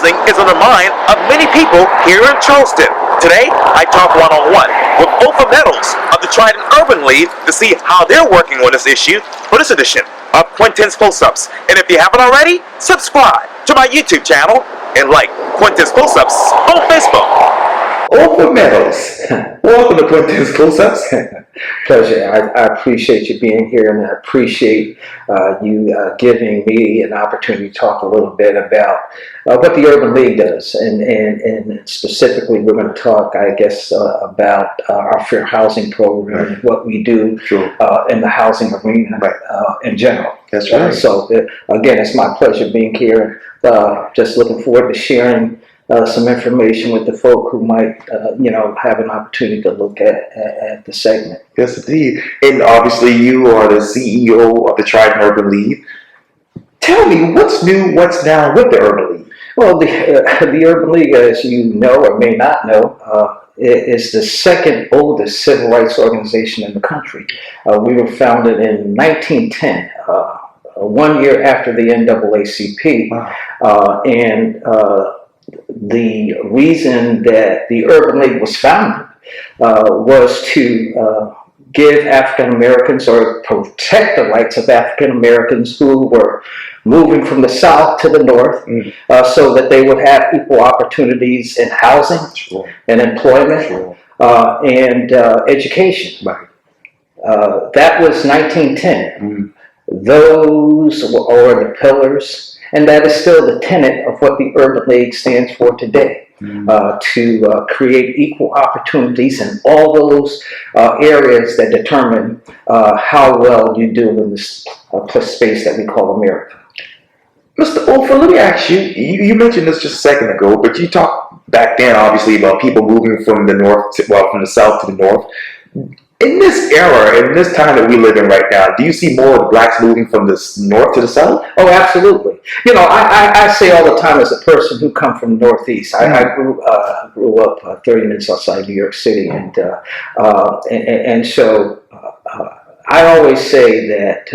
housing is on the mind of many people here in Charleston. Today, I talk one-on-one with Otha Meadows of the Trident Urban League to see how they're working on this issue for this edition of Quintin's Close-Ups. And if you haven't already, subscribe to my YouTube channel and like Quintin's Close-Ups on Facebook. Otha Meadows, welcome to Quintin's Close-Ups. Pleasure. I appreciate you being here, and I appreciate you giving me an opportunity to talk a little bit about what the Urban League does, and specifically we're going to talk, I guess, about our fair housing program and what we do in the housing arena in general. That's right. So again, it's my pleasure being here. Just looking forward to sharing some information with the folk who might, have an opportunity to look at the segment. Yes, indeed. And obviously, you are the CEO of the Trident Urban League. Tell me, what's new, what's now with the Urban League? Well, the Urban League, as you know or may not know, is the second oldest civil rights organization in the country. We were founded in 1910. 1 year after the NAACP. Wow. The reason that the Urban League was founded was to give African Americans, or protect the rights of African Americans who were moving from the South to the North, so that they would have equal opportunities in housing and employment and education. Right. That was 1910. Those were the pillars. And that is still the tenet of what the Urban League stands for today, to create equal opportunities in all those areas that determine how well you do in this space that we call America. Mr. Otha, let me ask you, you mentioned this just a second ago, but you talked back then, obviously, about people moving from the north, from the south to the north. In this era, in this time that we live in right now, do you see more blacks moving from the north to the south? Oh, absolutely. I say all the time, as a person who come from the Northeast, I grew up 30 minutes outside New York City, and so I always say that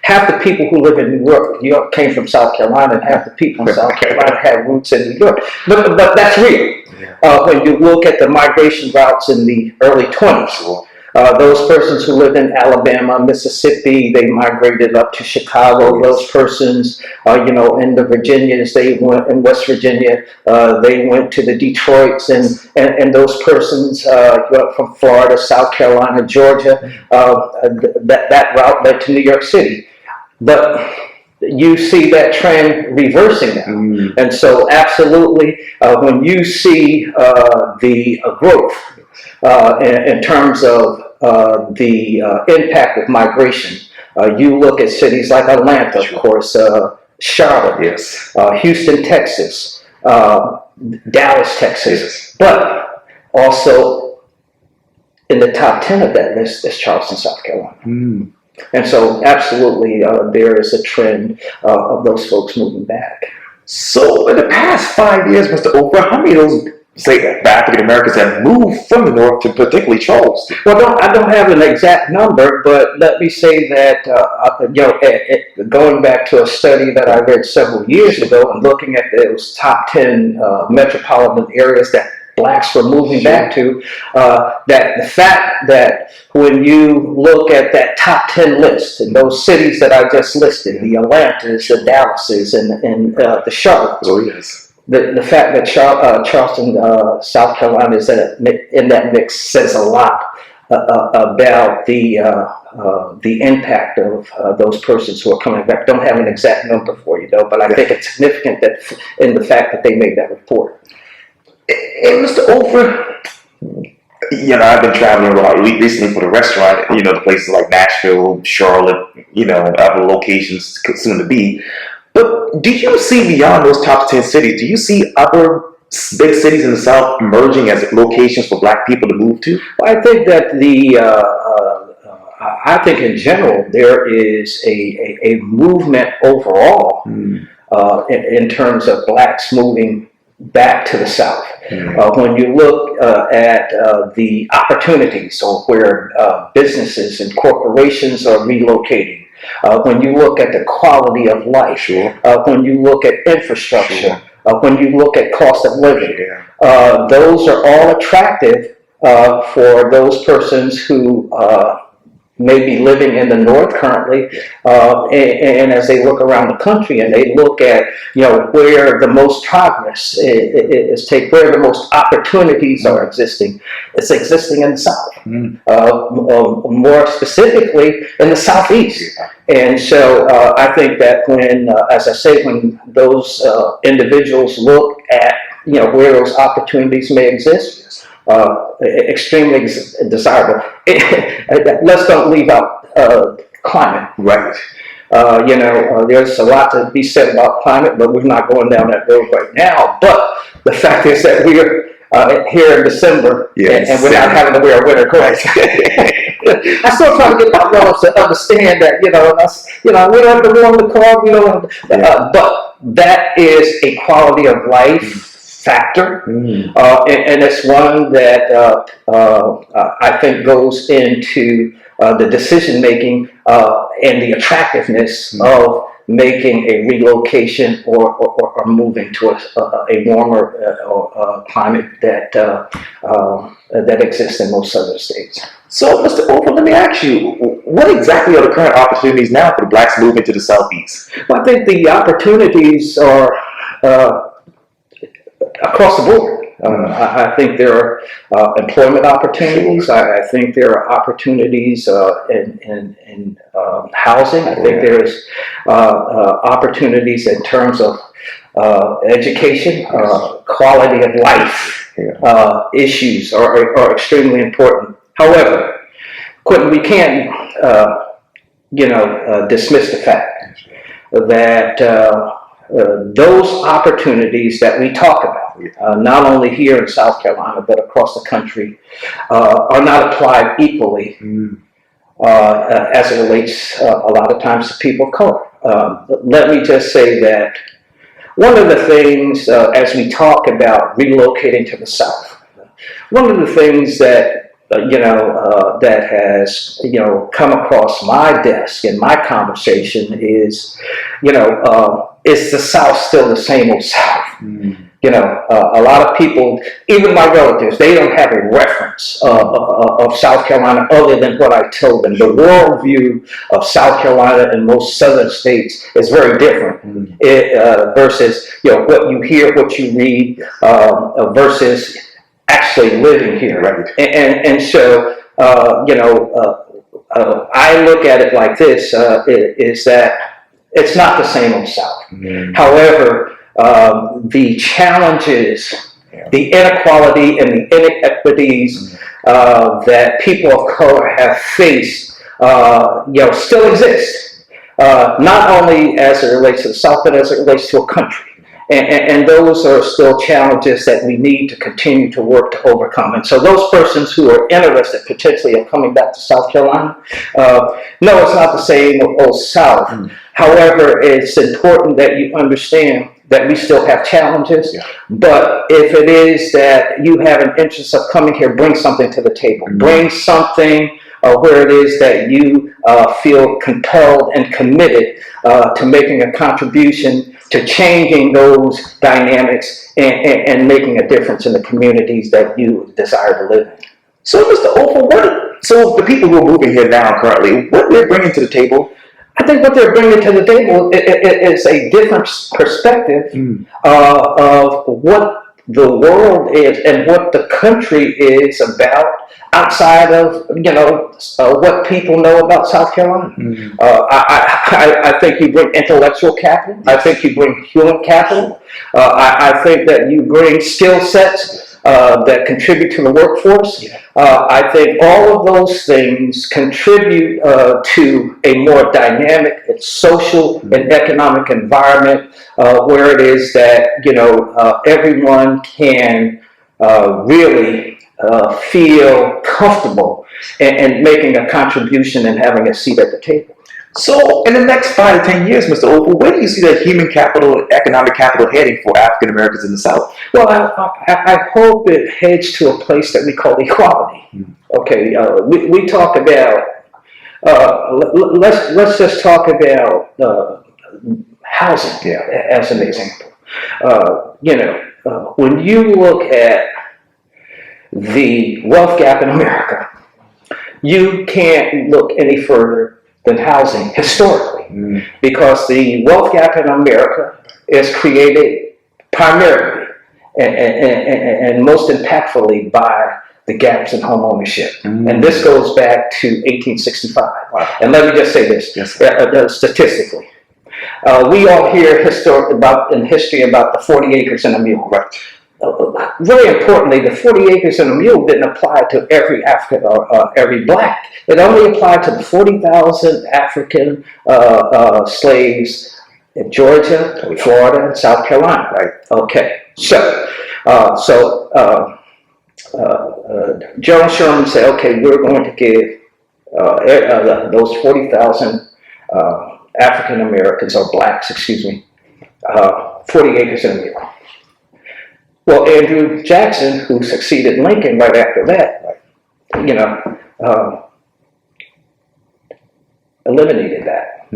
half the people who live in New York came from South Carolina, and half the people in South Carolina have roots in New York. But that's real. When you look at the migration routes in the early 20s, those persons who lived in Alabama, Mississippi, they migrated up to Chicago. Those persons, in the Virginias, they went in West Virginia, they went to the Detroits, and those persons from Florida, South Carolina, Georgia, that route led to New York City. But you see that trend reversing now. And so absolutely, when you see the growth in terms of the impact of migration, you look at cities like Atlanta, of course, Charlotte, Houston, Texas, Dallas, Texas, but also in the top 10 of that list is Charleston, South Carolina. And so absolutely there is a trend of those folks moving back. So in the past 5 years, Mr. Otha, how many of those African Americans have moved from the north to particularly Charleston? Well, I don't have an exact number, but let me say that going back to a study that I read several years ago and looking at those top 10 metropolitan areas that blacks were moving back to, that the fact that when you look at that top 10 list and those cities that I just listed, the Atlantas, the Dallases, and the Charlottes, the fact that Charleston, South Carolina is in that mix says a lot about the impact of those persons who are coming back. Don't have an exact number for you, though, but I think it's significant that in the fact that they made that report. And Mr. Otha, I've been traveling a lot recently for the restaurant, the places like Nashville, Charlotte, other locations soon to be. But do you see beyond those top 10 cities, do you see other big cities in the South emerging as locations for black people to move to? Well, I think that I think in general there is a movement overall in terms of blacks moving back to the South. When you look at the opportunities or where businesses and corporations are relocating, when you look at the quality of life, when you look at infrastructure, when you look at cost of living. Those are all attractive for those persons who may be living in the north currently, and as they look around the country and they look at where the most progress is where the most opportunities are existing, it's existing in the south, more specifically in the southeast. And so I think that when, as I say, when those individuals look at where those opportunities may exist, extremely desirable. Let's don't leave out climate. Right. There's a lot to be said about climate, but we're not going down that road right now. But the fact is that we're here in December, and we're not having to wear winter coats. I still try to get my relatives to understand that, we don't have to warm the car, but that is a quality of life factor, and it's one that I think goes into the decision making and the attractiveness of making a relocation or moving to a warmer climate that exists in most southern states. So, Mr. Oprah, let me ask you, what exactly are the current opportunities now for the blacks moving to the southeast? Well, I think the opportunities are across the board. I think there are employment opportunities. I think there are opportunities in housing. I think there's opportunities in terms of education, quality of life issues are extremely important. However, Quintin, we can't dismiss the fact that those opportunities that we talk about, not only here in South Carolina, but across the country, are not applied equally as it relates a lot of times to people of color. Let me just say that one of the things, as we talk about relocating to the South, one of the things that that has come across my desk in my conversation is, is the South still the same old South? A lot of people, even my relatives, they don't have a reference of South Carolina other than what I told them. The worldview of South Carolina and most southern states is very different versus what you hear, what you read, versus actually living here. Right. And so I look at it like this: is that it's not the same old South. However, the challenges, the inequality and the inequities that people of color have faced, still exist. Not only as it relates to the South, but as it relates to a country. And those are still challenges that we need to continue to work to overcome. And so those persons who are interested potentially in coming back to South Carolina, no, it's not the same old South. However, it's important that you understand that we still have challenges, but if it is that you have an interest of coming here, bring something to the table. Bring something where it is that you feel compelled and committed to making a contribution to changing those dynamics and making a difference in the communities that you desire to live in. So, Mr. Oprah, so the people who are moving here now currently, what they're bringing to the table? I think what they're bringing to the table is a different perspective of what the world is and what the country is about outside of what people know about South Carolina. I think you bring intellectual capital. I think you bring human capital. I think that you bring skill sets that contribute to the workforce. I think all of those things contribute to a more dynamic and social and economic environment where it is that everyone can really feel comfortable and making a contribution and having a seat at the table. So, in the next 5 to 10 years, Mr. Oprah, where do you see that human capital, economic capital heading for African Americans in the South? Well, I hope it heads to a place that we call equality. Okay, we talk about, let's just talk about housing as an example. When you look at the wealth gap in America, you can't look any further than housing historically, because the wealth gap in America is created primarily and most impactfully by the gaps in home ownership. And this goes back to 1865. Wow. And let me just say this, Yes, statistically. We all hear in history about the 40 acres and a mule. Right. Very importantly, the 40 acres and a mule didn't apply to every African or every black. It only applied to the 40,000 African slaves in Georgia, Florida, and South Carolina. Right. Okay. So General Sherman said, okay, we're going to give those 40,000 African Americans, or blacks, 40 acres and a mule. Well, Andrew Jackson, who succeeded Lincoln right after that, eliminated that.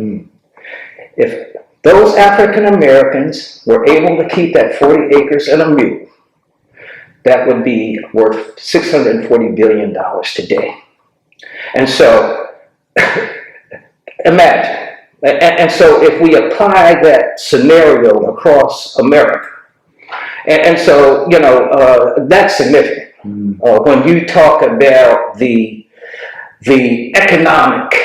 If those African Americans were able to keep that 40 acres and a mule, that would be worth $640 billion today. And so, imagine. And so if we apply that scenario across America, and so, that's significant. When you talk about the economic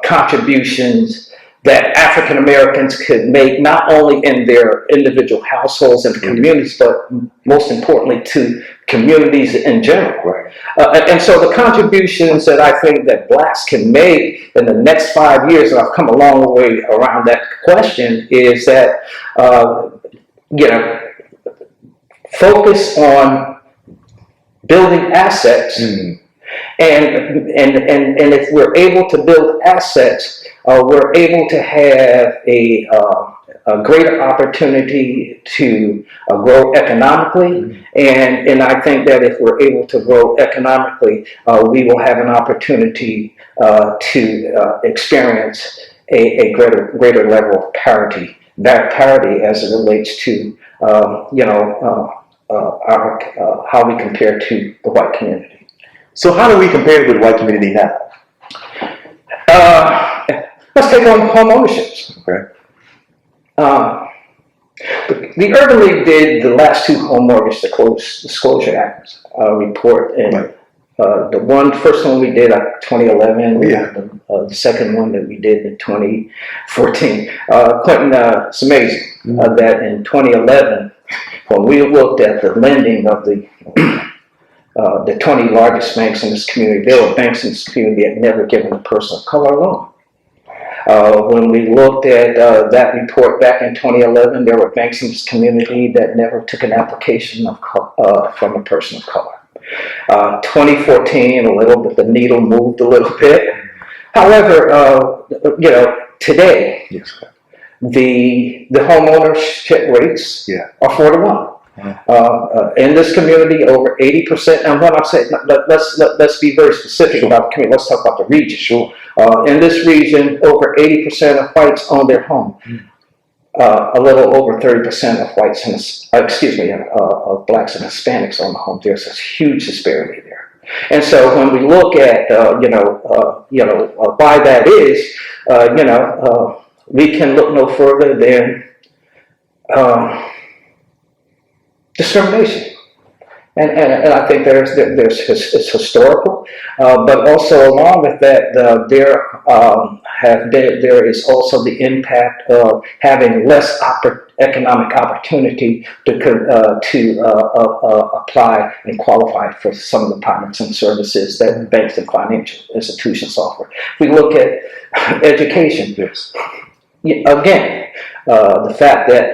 contributions that African Americans could make, not only in their individual households and communities, but most importantly to communities in general. Right. And so the contributions that I think that blacks can make in the next 5 years, and I've come a long way around that question, is that, focus on building assets. And if we're able to build assets, we're able to have a greater opportunity to grow economically. And I think that if we're able to grow economically, we will have an opportunity to experience a greater level of parity. That parity as it relates to how we compare to the white community. So how do we compare with the white community now? Let's take on home ownership. Okay. The Urban League did the last two home mortgage disclosure act report, and the first one we did in 2011, the second one that we did in 2014. Quintin, it's amazing that in 2011, when we looked at the lending of the 20 largest banks in this community, there were banks in this community that had never given a person of color a loan. When we looked at that report back in 2011, there were banks in this community that never took an application from a person of color. 2014, the needle moved a little bit. However, today, the home ownership rates are 4 to 1. In this community, over 80%. And when I'm saying, let's be very specific about the community. Let's talk about the region. Sure. In this region, over 80% of whites own their home. A little over 30% of whites of blacks and Hispanics own the home. There's this huge disparity there. And so when we look at why that is, we can look no further than discrimination, and I think it's historical, but also along with that, there is also the impact of having less economic opportunity to apply and qualify for some of the products and services that banks and financial institutions offer. If we look at education, again, the fact that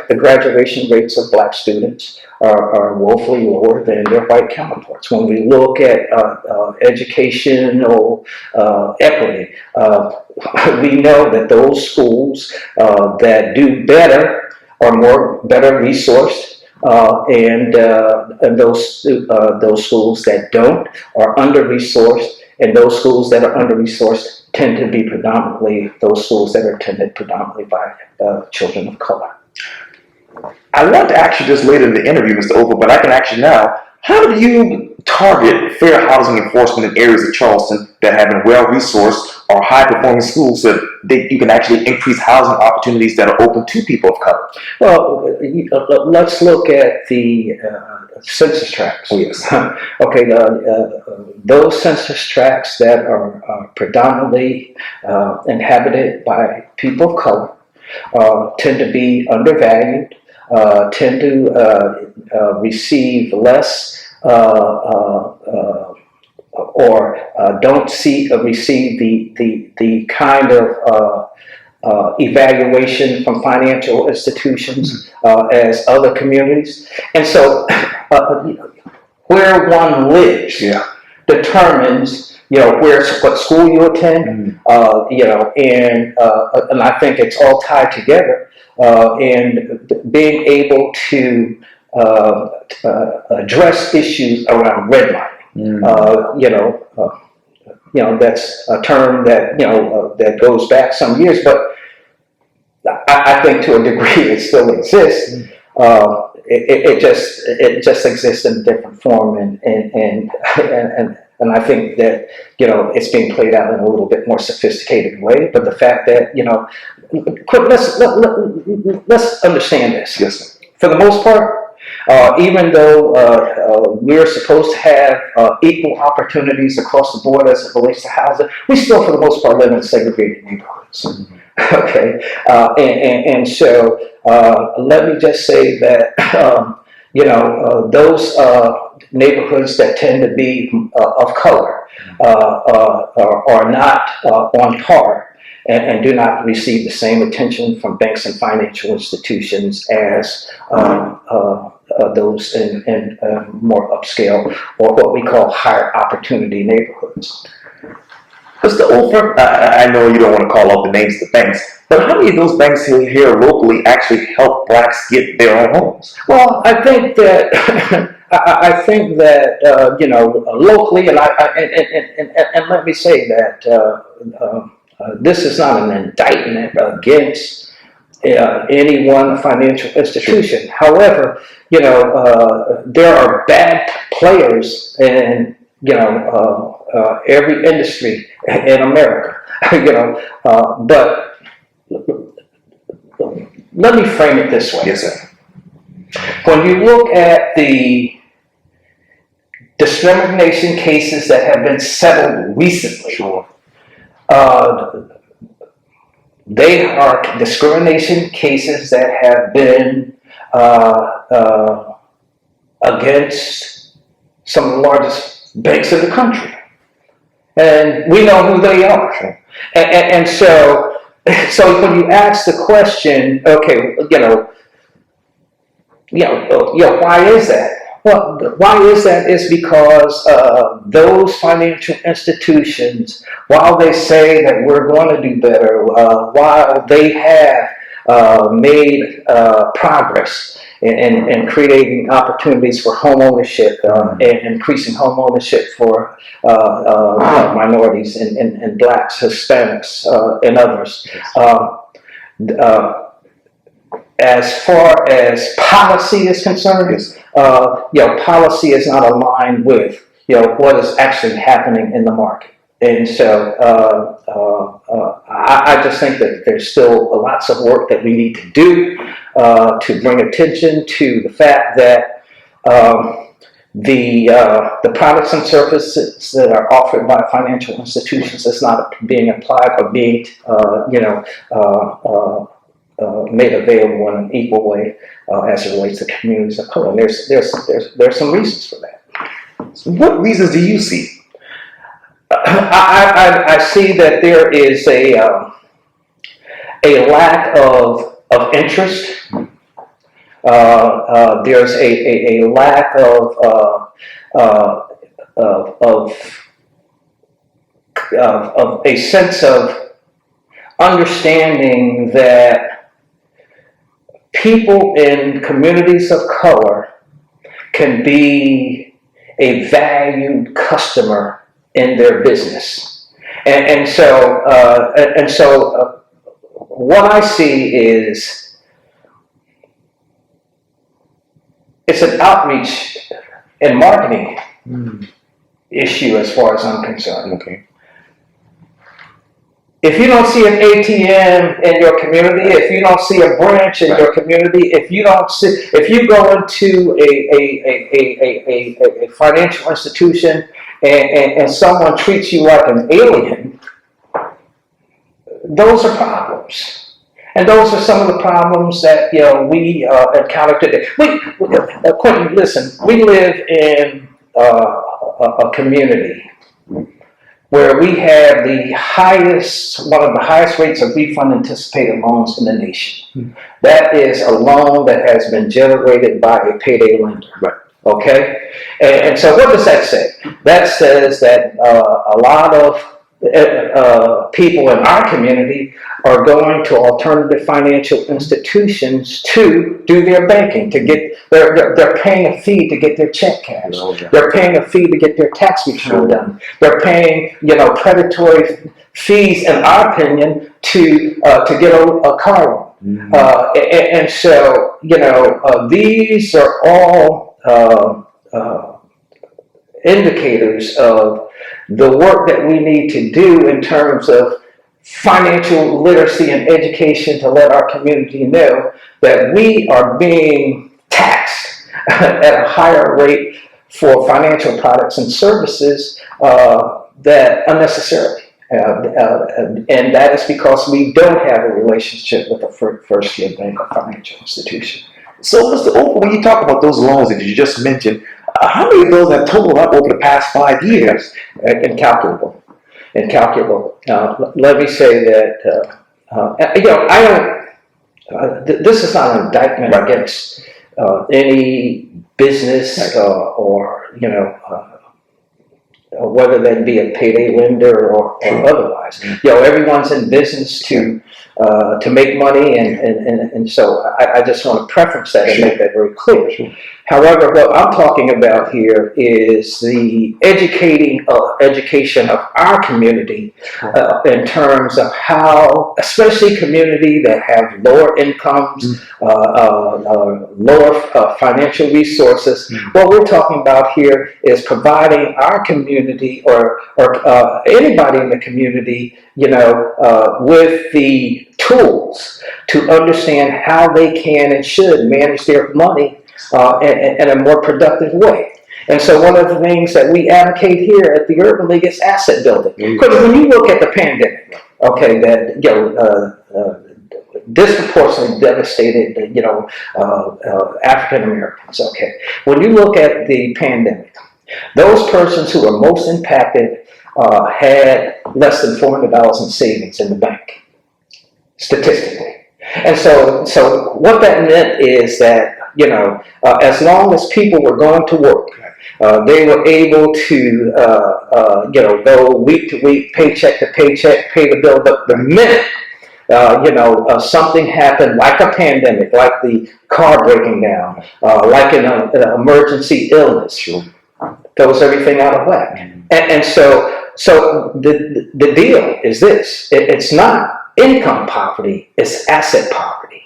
the graduation rates of black students are woefully lower than their white counterparts. When we look at educational equity, we know that those schools that do better are better resourced, and those schools that don't are under-resourced, and those schools that are under-resourced tend to be predominantly those schools that are attended predominantly by children of color. I want to ask you this later in the interview, Mr. Oval, but I can ask you now. How do you target fair housing enforcement in areas of Charleston that have been well-resourced or high-performing schools so that you can actually increase housing opportunities that are open to people of color? Well, let's look at the census tracts. Oh, yes. Okay, those census tracts that are predominantly inhabited by people of color tend to be undervalued, tend to receive less or don't receive the kind of evaluation from financial institutions as other communities. And so where one lives determines what school you attend, and I think it's all tied together, and being able to address issues around redlining. That's a term that that goes back some years, but I think to a degree it still exists. It just exists in a different form, and I think that it's being played out in a little bit more sophisticated way. But the fact that let's understand this. Yes, sir. For the most part, even though we're supposed to have equal opportunities across the board as it relates to housing, we still, for the most part, live in segregated neighborhoods. Okay, and so let me just say that those neighborhoods that tend to be of color are not on par and do not receive the same attention from banks and financial institutions as those in more upscale or what we call higher opportunity neighborhoods. Mr. Ofer, I know you don't want to call out the names of the banks, but how many of those banks here locally actually help blacks get their own homes? Well, I think that locally, and let me say that this is not an indictment against any one financial institution. However, there are bad players in every industry in America. But let me frame it this way. Yes, sir. When you look at the discrimination cases that have been settled recently, Sure. They are discrimination cases that have been against some of the largest banks in the country. And we know who they are. Sure. And so when you ask the question, okay, why is that? Well, why is that is because those financial institutions, while they say that we're going to do better, while they have made progress in creating opportunities for home ownership and increasing home ownership for minorities and blacks, Hispanics, and others. As far as policy is concerned, Yes. Policy is not aligned with what is actually happening in the market, and so I just think that there's still lots of work that we need to do to bring attention to the fact that the products and services that are offered by financial institutions is not being applied or being made available in an equal way as it relates to communities of color. And there's some reasons for that. So what reasons do you see? I see that there is a lack of interest. There's a lack of a sense of understanding that people in communities of color can be a valued customer in their business, and so what I see is it's an outreach and marketing issue as far as I'm concerned. Okay. If you don't see an ATM in your community, if you don't see a branch in your community, if you go into a financial institution and someone treats you like an alien, those are problems. And those are some of the problems that we encounter today. Quintin, listen, we live in a community where we have one of the highest rates of refund anticipated loans in the nation. That is a loan that has been generated by a payday lender. Right. Okay? And so what does that say? That says that a lot of people in our community are going to alternative financial institutions to do their banking, to get they're paying a fee to get their check cashed. They're paying a fee to get their tax return done. They're paying predatory fees, in our opinion, to get a car loan. And so these are all indicators of the work that we need to do in terms of financial literacy and education to let our community know that we are being taxed at a higher rate for financial products and services that unnecessarily. And that is because we don't have a relationship with a first-tier bank or financial institution. So, Mr. Oprah, when you talk about those loans that you just mentioned, how many of those have totaled up over the past 5 years? Incalculable. Let me say that this is not an indictment against any business or whether that be a payday lender or otherwise. Everyone's in business to make money, and so I just want to preference that and make that very clear. However, what I'm talking about here is the education of our community in terms of how, especially community that have lower incomes, lower financial resources. What we're talking about here is providing our community or anybody in the community, with the tools to understand how they can and should manage their money in a more productive way. And so one of the things that we advocate here at the Urban League is asset building. Because when you look at the pandemic, that disproportionately devastated African Americans. Okay, when you look at the pandemic, those persons who were most impacted had less than $400 in savings in the bank, statistically. And so what that meant is that as long as people were going to work, they were able to go week to week, paycheck to paycheck, pay the bill. But the minute something happened, like a pandemic, like the car breaking down, like an emergency illness, throws everything out of whack. And so the deal is this: it's not income poverty, it's asset poverty.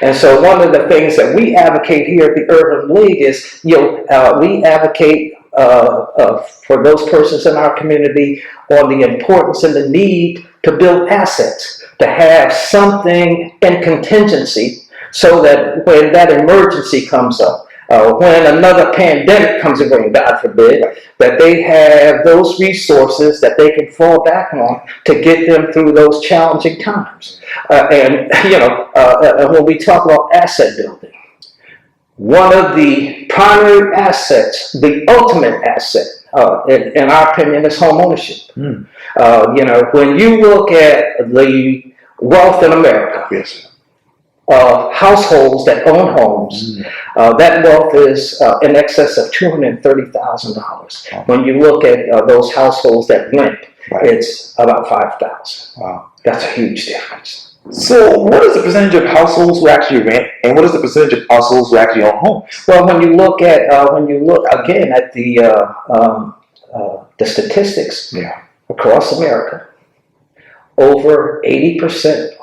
And so one of the things that we advocate here at the Urban League is, we advocate for those persons in our community on the importance and the need to build assets, to have something in contingency so that when that emergency comes up, when another pandemic comes around, God forbid, that they have those resources that they can fall back on to get them through those challenging times. And when we talk about asset building, one of the primary assets, the ultimate asset, in our opinion, is home ownership. When you look at the wealth in America, households that own homes, that wealth is in excess of $230,000. When you look at those households that rent, it's about $5,000. Wow, that's a huge difference. So, what is the percentage of households who actually rent, and what is the percentage of households who actually own homes? Well, when you look again at the statistics across America, over 80%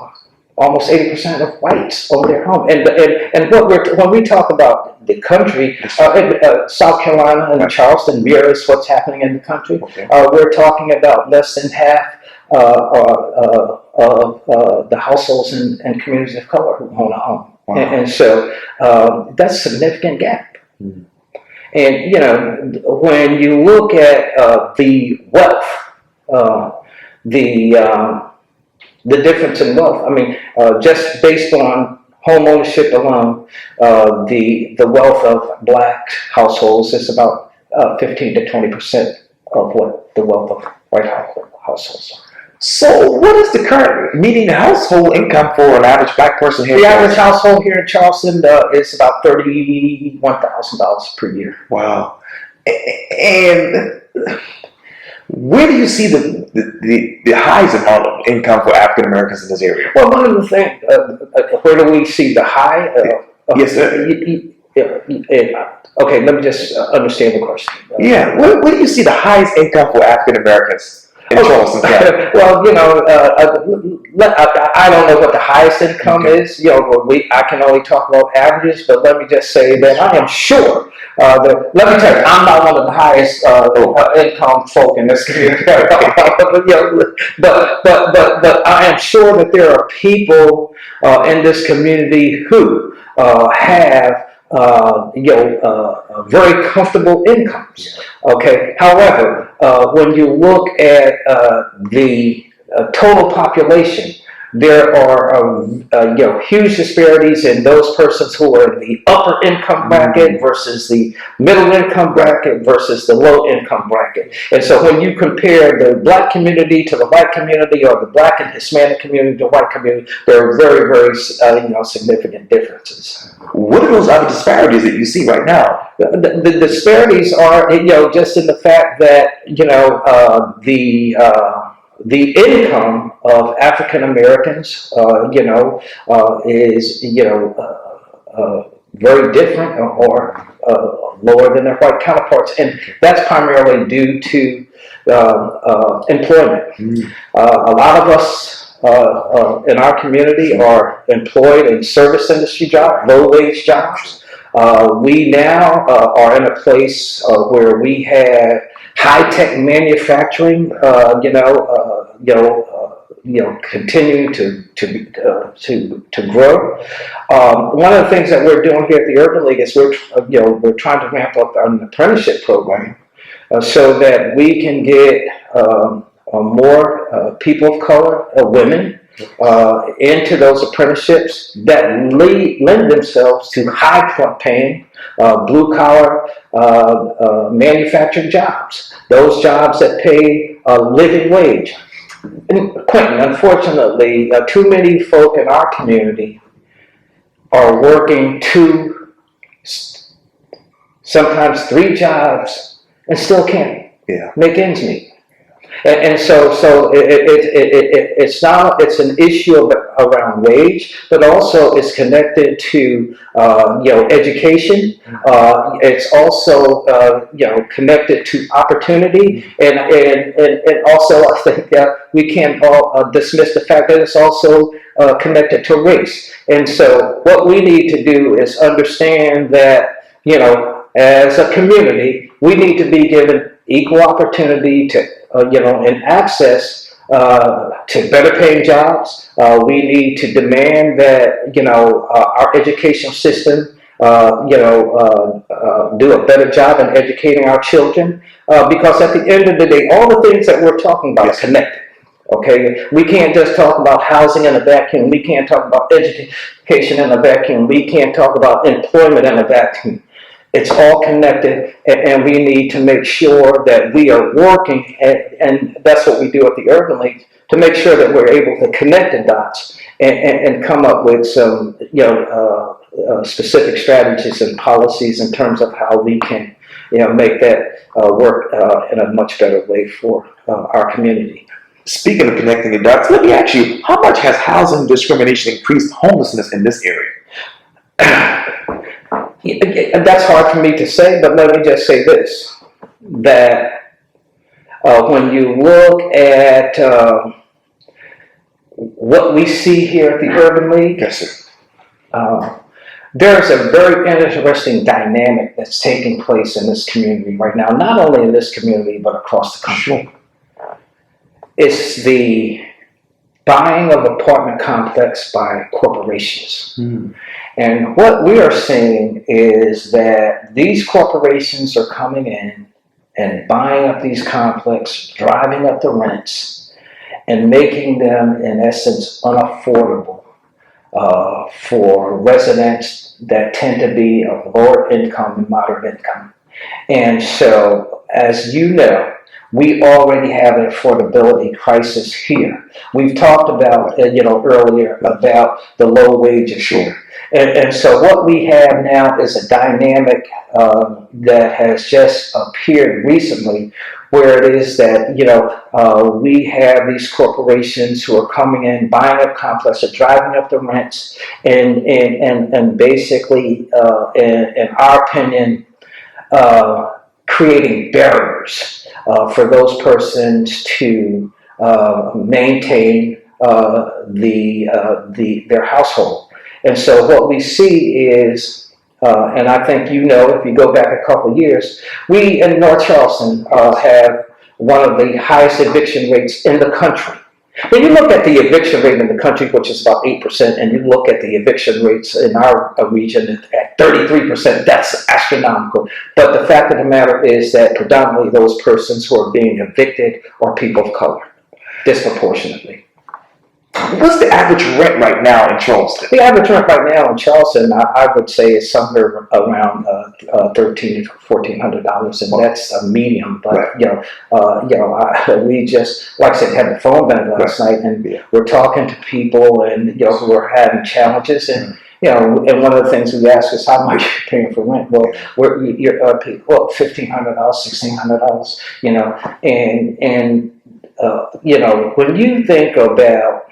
almost 80% of whites own their home. And when we talk about the country, South Carolina and Charleston mirrors what's happening in the country. Okay. We're talking about less than half of the households and communities of color who own a home. Wow. And so that's a significant gap. Mm. And, you know, when you look at the wealth, the difference in wealth, I mean, just based on home ownership alone, the wealth of black households is about 15 to 20% of what the wealth of white households are. So, what is the current median household income for an average black person here? The average household here in Charleston is about $31,000 per year. Wow. And where do you see the highest amount of income for African Americans in this area? Well, one of the things, where do we see the high? Yes, sir. Okay, let me just understand the question. Yeah, where do you see the highest income for African Americans in Charleston County? Well, you know, I don't know what the highest income is. You know, I can only talk about averages, but let me just say that I am sure. Let me tell you, I'm not one of the highest income folk in this community. But I am sure that there are people in this community who have very comfortable incomes. Okay. However, when you look at the total population, there are huge disparities in those persons who are in the upper income bracket versus the middle income bracket versus the low income bracket. And so when you compare the black community to the white community, or the black and Hispanic community to the white community, there are very, very significant differences. What are those other disparities that you see right now? The disparities are, just in the fact that, the income of African Americans, is, very different or lower than their white counterparts. And that's primarily due to employment. A lot of us in our community are employed in service industry jobs, low-wage jobs. We now are in a place where we have high-tech manufacturing, continuing to grow. One of the things that we're doing here at the Urban League is we're trying to ramp up an apprenticeship program so that we can get more people of color, women, into those apprenticeships that lend themselves to high-paying, blue-collar manufacturing jobs. Those jobs that pay a living wage. And Quintin, unfortunately, too many folk in our community are working 2, sometimes 3 jobs and still can't make ends meet. And so it's an issue around wage, but also it's connected to education. It's also connected to opportunity, and also I think we can't all dismiss the fact that it's also connected to race. And so what we need to do is understand that as a community we need to be given equal opportunity to and access to better paying jobs. We need to demand that our education system do a better job in educating our children, because at the end of the day, all the things that we're talking about are connected. Okay, we can't just talk about housing in a vacuum. We can't talk about education in a vacuum. We can't talk about employment in a vacuum. It's all connected, and we need to make sure that we are working, and that's what we do at the Urban League, to make sure that we're able to connect the dots and come up with some specific strategies and policies in terms of how we can make that work in a much better way for our community. Speaking of connecting the dots, let me ask you, how much has housing discrimination increased homelessness in this area? That's hard for me to say, but let me just say this, that when you look at what we see here at the Urban League, Yes, sir. there's a very interesting dynamic that's taking place in this community right now, not only in this community, but across the country. It's the buying of apartment complex by corporations. And what we are seeing is that these corporations are coming in and buying up these complexes, driving up the rents, and making them, in essence, unaffordable for residents that tend to be of lower income and moderate income. And so, as you know, we already have an affordability crisis here. We've talked about, earlier about the low wages here. And so what we have now is a dynamic that has just appeared recently, where it is that, we have these corporations who are coming in, buying up complexes, driving up the rents, and basically, in our opinion, creating barriers for those persons to maintain their household. And so what we see is, and I think if you go back a couple of years, we in North Charleston have one of the highest eviction rates in the country. When you look at the eviction rate in the country, which is about 8%, and you look at the eviction rates in our region at 33%, that's astronomical. But the fact of the matter is that predominantly those persons who are being evicted are people of color, disproportionately. What's the average rent right now in Charleston? The average rent right now in Charleston, I would say, is somewhere around $1,300 to $1,400, and that's a medium. But we just, like I said, had the phone bank last night, and we're talking to people, and who are having challenges, and and one of the things we ask is how much you're paying for rent. Well, you're $1,500, $1,600, when you think about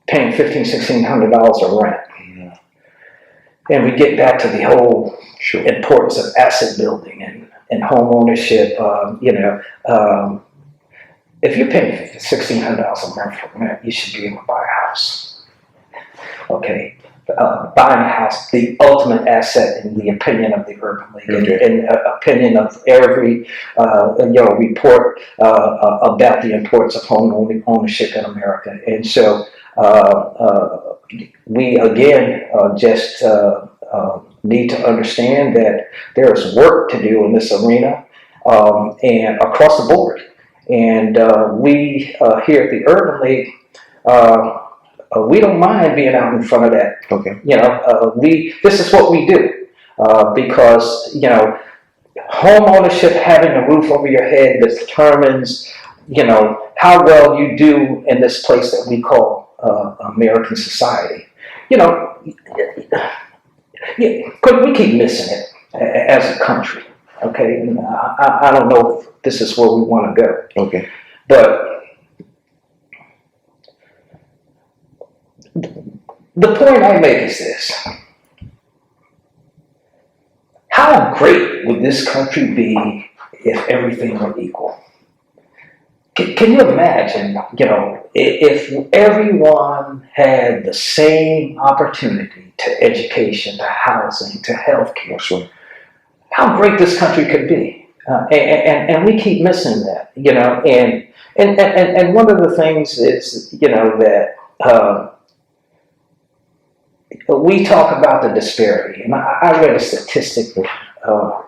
paying $1,500, $1,600 of rent, and we get back to the whole importance of asset building and home ownership. If you're paying $1,600 a month for rent, you should be able to buy a house. Okay, buying a house, the ultimate asset in the opinion of the Urban League, and opinion of every report about the importance of home ownership in America. And so we again just need to understand that there is work to do in this arena and across the board. And we here at the Urban League, we don't mind being out in front of that. Okay. This is what we do because home ownership, having a roof over your head, determines how well you do in this place that we call American society. We keep missing it as a country. Okay, and I don't know if this is where we want to go. Okay, but the point I make is this: how great would this country be if everything were equal? Can you imagine, if everyone had the same opportunity to education, to housing, to healthcare? Sure. How great this country could be, and we keep missing that, and one of the things is, that we talk about the disparity, and I read a statistic a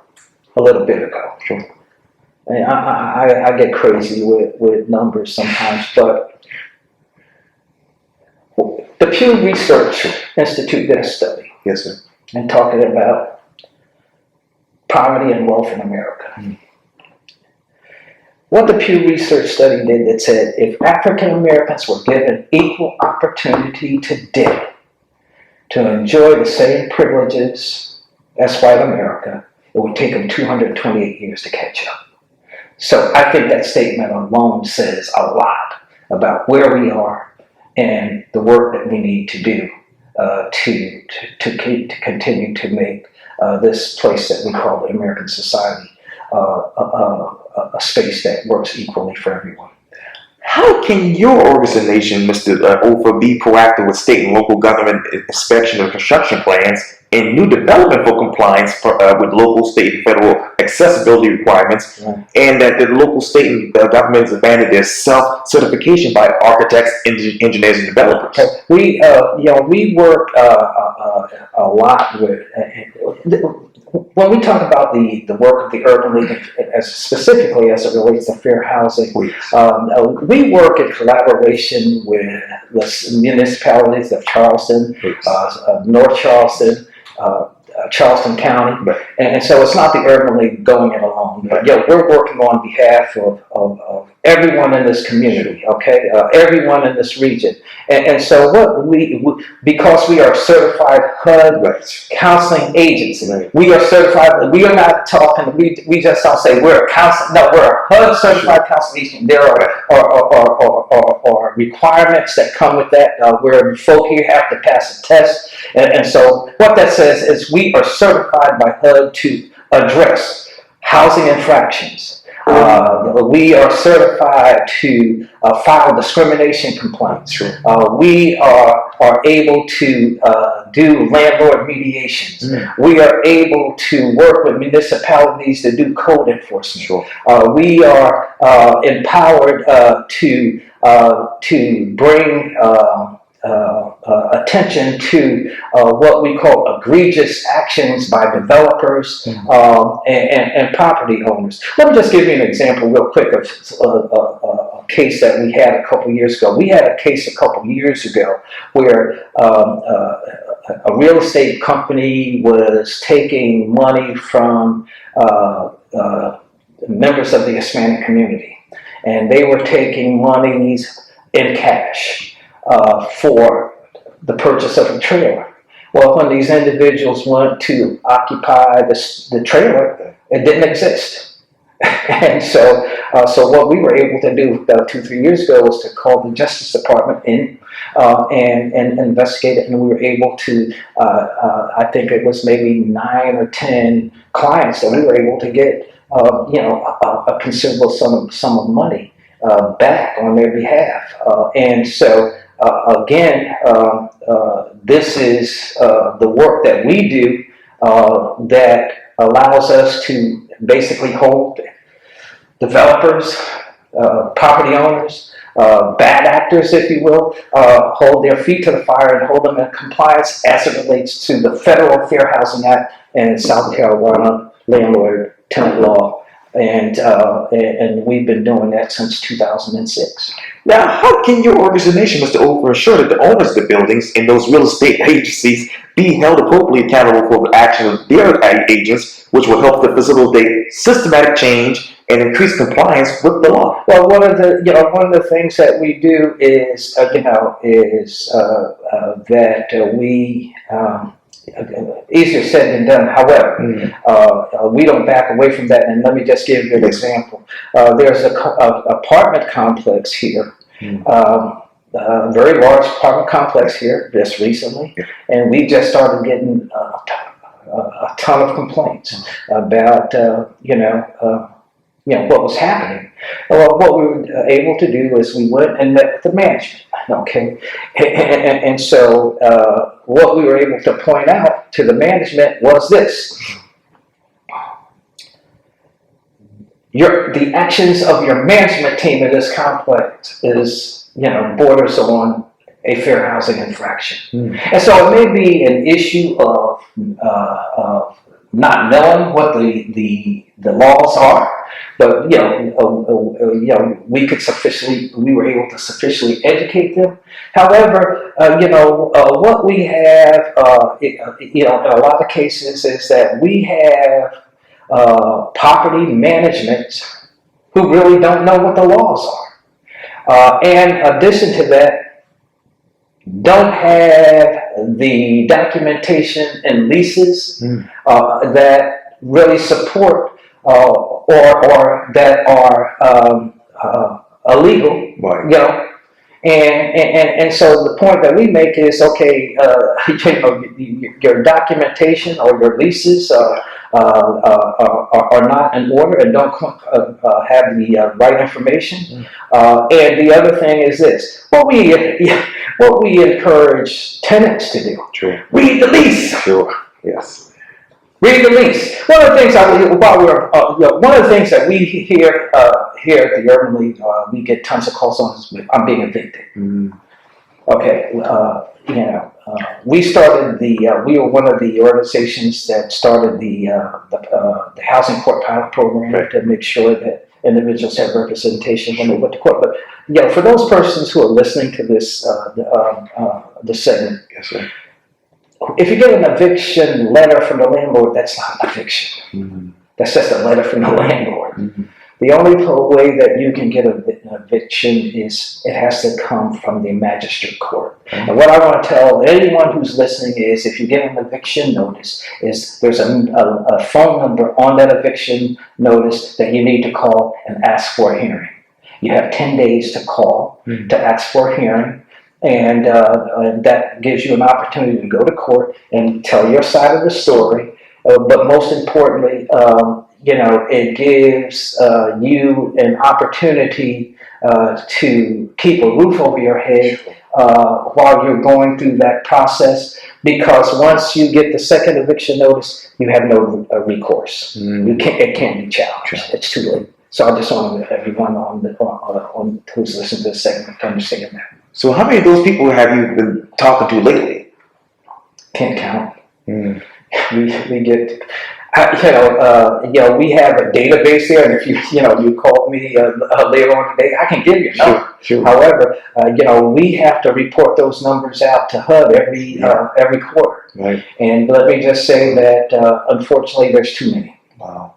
little bit ago. Sure. And I get crazy with numbers sometimes, but the Pew Research Institute did a study. Yes, sir. And talking about poverty and wealth in America. Mm-hmm. What the Pew Research study did, that said if African Americans were given equal opportunity today to enjoy the same privileges as white America, it would take them 228 years to catch up. So I think that statement alone says a lot about where we are and the work that we need to do to continue to make this place that we call the American society a space that works equally for everyone. How can your organization, Mr. Ofer, be proactive with state and local government inspection of construction plans and new development for compliance with local, state, and federal accessibility requirements, and that the local, state, and governments abandon their self-certification by architects, engineers, and developers? We work a lot with. When we talk about the work of the Urban League, specifically as it relates to fair housing, we work in collaboration with the municipalities of Charleston, North Charleston, Charleston County, and so it's not the Urban League going it alone. But we're working on behalf of everyone in this community, okay, everyone in this region, and so because we are certified HUD counseling agency, we are certified. We are not talking. We just don't say we're a counseling. No, we're a HUD certified counseling agency. There are requirements that come with that. Where folk here have to pass a test, and so what that says is we are certified by HUD to address housing infractions. We are certified to file discrimination complaints. We are able to do landlord mediations. We are able to work with municipalities to do code enforcement. We are empowered to bring attention to what we call egregious actions by developers and property owners. Let me just give you an example real quick of a case that we had a couple years ago. We had a case a couple years ago where a real estate company was taking money from members of the Hispanic community, and they were taking monies in cash for the purchase of a trailer. Well, when these individuals went to occupy the trailer, it didn't exist. And so what we were able to do about 2-3 years ago was to call the Justice Department in and investigate it, and we were able to, I think it was maybe 9 or 10 clients that we were able to get, a considerable sum of money back on their behalf. And so, again, this is the work that we do that allows us to basically hold developers, property owners, bad actors, if you will, hold their feet to the fire and hold them in compliance as it relates to the Federal Fair Housing Act and South Carolina landlord-tenant law. And we've been doing that since 2006. Now, how can your organization, Mr. Ofer, ensure that the owners of the buildings and those real estate agencies be held appropriately accountable for the actions of their agents, which will help to facilitate systematic change and increase compliance with the law? Well, one of the things that we do is that we. Easier said than done. However, we don't back away from that. And let me just give you an example. There's an apartment complex here, a very large apartment complex here just recently, and we just started getting a ton of complaints about what was happening. Well, what we were able to do is we went and met with the management. Okay, and so what we were able to point out to the management was this: the actions of your management team in this complex is, borders on a fair housing infraction. And so it may be an issue of not knowing what the laws are. But we were able to sufficiently educate them. However, what we have, in a lot of cases, is that we have property management who really don't know what the laws are. And in addition to that, don't have the documentation and leases that really support or that are illegal, And so the point that we make is, okay, you know, your documentation or your leases are not in order and don't have the right information. And the other thing is this: what we encourage tenants to do. True. Read the lease. Sure. Yes. Read the lease. One of the things one of the things that we hear here at the Urban League, we get tons of calls on is, I'm being evicted. Okay, you know, we started we were one of the organizations that started the housing court pilot program to make sure that individuals have representation when they went to court. But you know, for those persons who are listening to this the segment, Yes, sir. if you get an eviction letter from the landlord, that's not an eviction. That's just a letter from the landlord. The only way that you can get an eviction is it has to come from the magistrate court. And what I want to tell anyone who's listening is, if you get an eviction notice, is there's a phone number on that eviction notice that you need to call and ask for a hearing. You have 10 days to call to ask for a hearing. And that gives you an opportunity to go to court and tell your side of the story. But most importantly, you know, it gives you an opportunity to keep a roof over your head while you're going through that process. Because once you get the second eviction notice, you have no recourse. It can't be challenged. It's too late. So I just want everyone on who's listening to this segment to understand that. So how many of those people have you been talking to lately? Can't count. We get, you know, we have a database there, and if you call me later on today, I can give you a number. Sure. However, you know, we have to report those numbers out to HUD every quarter. Right. And let me just say that unfortunately, there's too many. Wow.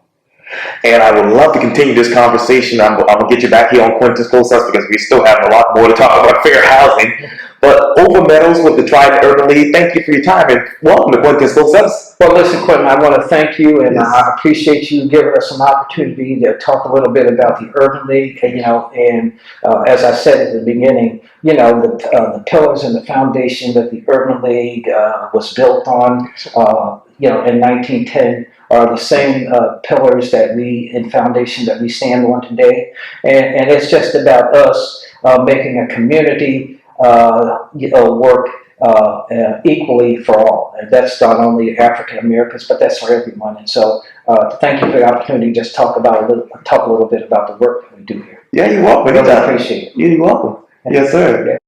And I would love to continue this conversation. I'm going to get you back here on Quintin's Close-Ups because we still have a lot more to talk about fair housing. But Otha Meadows with the Trident Urban League, thank you for your time and welcome to Quintin's Close-Ups. Well, listen, Quintin, I want to thank you, and I appreciate you giving us an opportunity to talk a little bit about the Urban League. And, you know, and as I said at the beginning, you know, the pillars and the foundation that the Urban League was built on, you know, in 1910 are the same pillars and foundation that we stand on today. And it's just about us making a community work equally for all. And that's not only African Americans, but that's for everyone. And so thank you for the opportunity to just talk a little bit about the work that we do here. Yeah, you're welcome. Really appreciate it. You're welcome. Yes, sir.